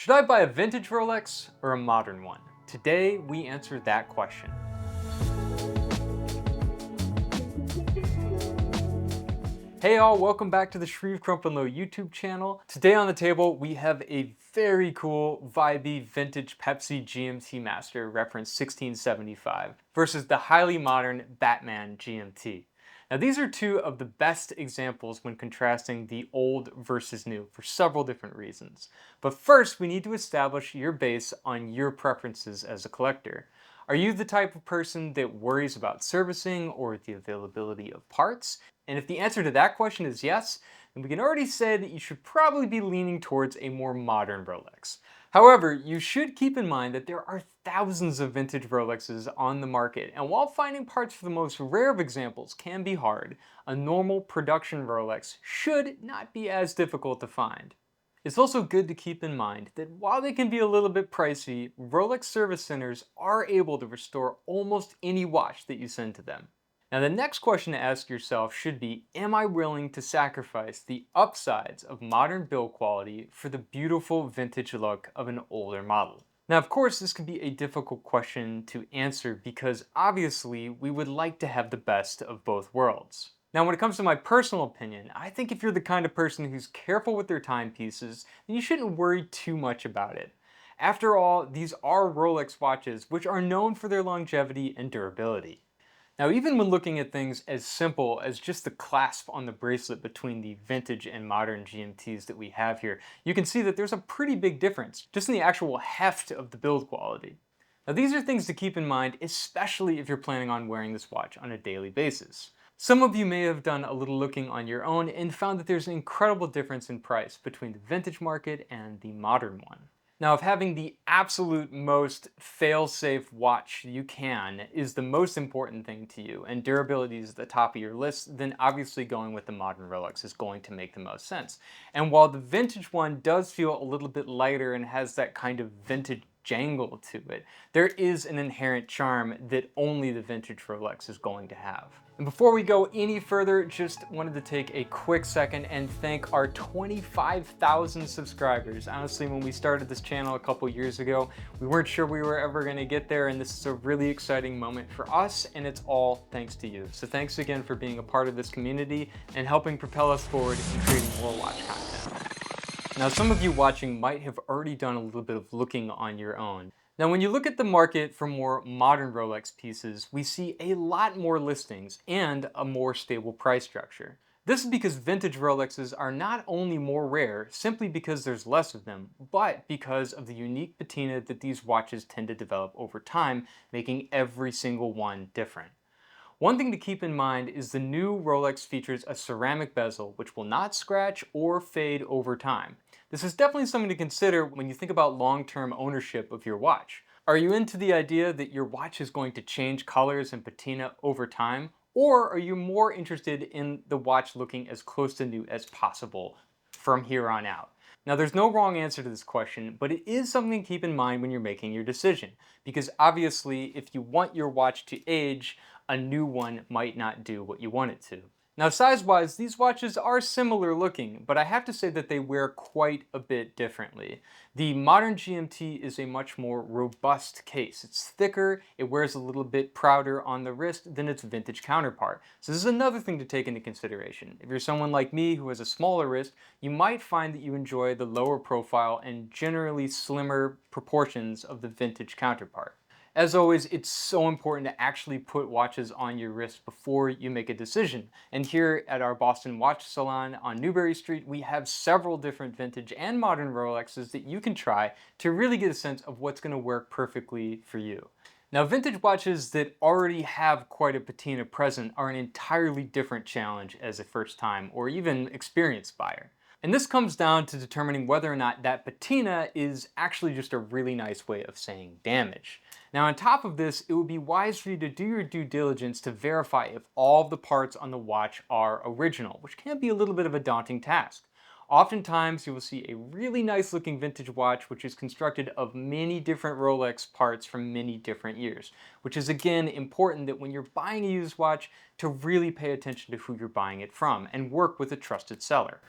Should I buy a vintage Rolex or a modern one? Today, we answer that question. Hey all, welcome back to the Shreve Crump and Low YouTube channel. Today on the table, we have a very cool, vibey, vintage Pepsi GMT Master, reference 1675, versus the highly modern Batman GMT. Now these are two of the best examples when contrasting the old versus new for several different reasons. But first, we need to establish your base on your preferences as a collector. Are you the type of person that worries about servicing or the availability of parts? And if the answer to that question is yes, then we can already say that you should probably be leaning towards a more modern Rolex. However, you should keep in mind that there are thousands of vintage Rolexes on the market, and while finding parts for the most rare of examples can be hard, a normal production Rolex should not be as difficult to find. It's also good to keep in mind that while they can be a little bit pricey, Rolex service centers are able to restore almost any watch that you send to them. Now the next question to ask yourself should be, am I willing to sacrifice the upsides of modern build quality for the beautiful vintage look of an older model? Now of course this can be a difficult question to answer because obviously we would like to have the best of both worlds. Now when it comes to my personal opinion, I think if you're the kind of person who's careful with their timepieces, then you shouldn't worry too much about it. After all, these are Rolex watches which are known for their longevity and durability. Now, even when looking at things as simple as just the clasp on the bracelet between the vintage and modern GMTs that we have here, you can see that there's a pretty big difference just in the actual heft of the build quality. Now, these are things to keep in mind, especially if you're planning on wearing this watch on a daily basis. Some of you may have done a little looking on your own and found that there's an incredible difference in price between the vintage market and the modern one. Now, if having the absolute most fail-safe watch you can is the most important thing to you, and durability is at the top of your list, then obviously going with the modern Rolex is going to make the most sense. And while the vintage one does feel a little bit lighter and has that kind of vintage jangle to it, there is an inherent charm that only the vintage Rolex is going to have. And before we go any further, just wanted to take a quick second and thank our 25,000 subscribers. Honestly, when we started this channel a couple years ago, we weren't sure we were ever going to get there, and this is a really exciting moment for us, and it's all thanks to you. So thanks again for being a part of this community and helping propel us forward in creating more watch content. Now, some of you watching might have already done a little bit of looking on your own. Now, when you look at the market for more modern Rolex pieces, we see a lot more listings and a more stable price structure. This is because vintage Rolexes are not only more rare simply because there's less of them, but because of the unique patina that these watches tend to develop over time, making every single one different. One thing to keep in mind is the new Rolex features a ceramic bezel which will not scratch or fade over time. This is definitely something to consider when you think about long-term ownership of your watch. Are you into the idea that your watch is going to change colors and patina over time? Or are you more interested in the watch looking as close to new as possible from here on out? Now, there's no wrong answer to this question, but it is something to keep in mind when you're making your decision. Because obviously, if you want your watch to age, a new one might not do what you want it to. Now, size-wise, these watches are similar looking, but I have to say that they wear quite a bit differently. The modern GMT is a much more robust case. It's thicker, it wears a little bit prouder on the wrist than its vintage counterpart. So this is another thing to take into consideration. If you're someone like me who has a smaller wrist, you might find that you enjoy the lower profile and generally slimmer proportions of the vintage counterpart. As always, it's so important to actually put watches on your wrist before you make a decision. And here at our Boston Watch Salon on Newbury Street, we have several different vintage and modern Rolexes that you can try to really get a sense of what's going to work perfectly for you. Now, vintage watches that already have quite a patina present are an entirely different challenge as a first-time or even experienced buyer. And this comes down to determining whether or not that patina is actually just a really nice way of saying damage. Now, on top of this, it would be wise for you to do your due diligence to verify if all of the parts on the watch are original, which can be a little bit of a daunting task. Oftentimes, you will see a really nice looking vintage watch which is constructed of many different Rolex parts from many different years, which is again important that when you're buying a used watch to really pay attention to who you're buying it from and work with a trusted seller.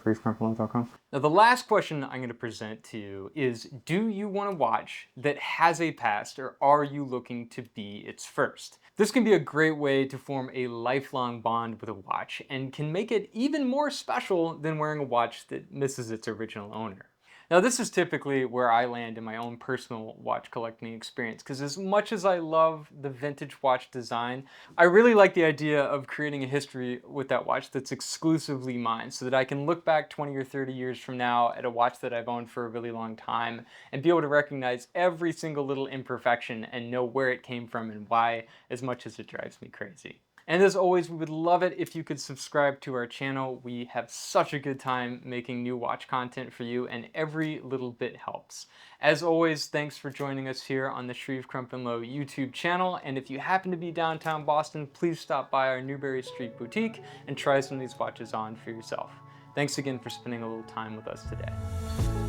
shreevecrumplelow.com. Now, the last question I'm going to present to you is, do you want a watch that has a past, or are you looking to be its first? This can be a great way to form a lifelong bond with a watch and can make it even more special than wearing a watch that misses its original owner. Now, this is typically where I land in my own personal watch collecting experience, because as much as I love the vintage watch design, I really like the idea of creating a history with that watch that's exclusively mine, so that I can look back 20 or 30 years from now at a watch that I've owned for a really long time and be able to recognize every single little imperfection and know where it came from and why, as much as it drives me crazy. And as always, we would love it if you could subscribe to our channel. We have such a good time making new watch content for you, and every little bit helps. As always, thanks for joining us here on the Shreve Crump and Low YouTube channel. And if you happen to be downtown Boston, please stop by our Newbury Street boutique and try some of these watches on for yourself. Thanks again for spending a little time with us today.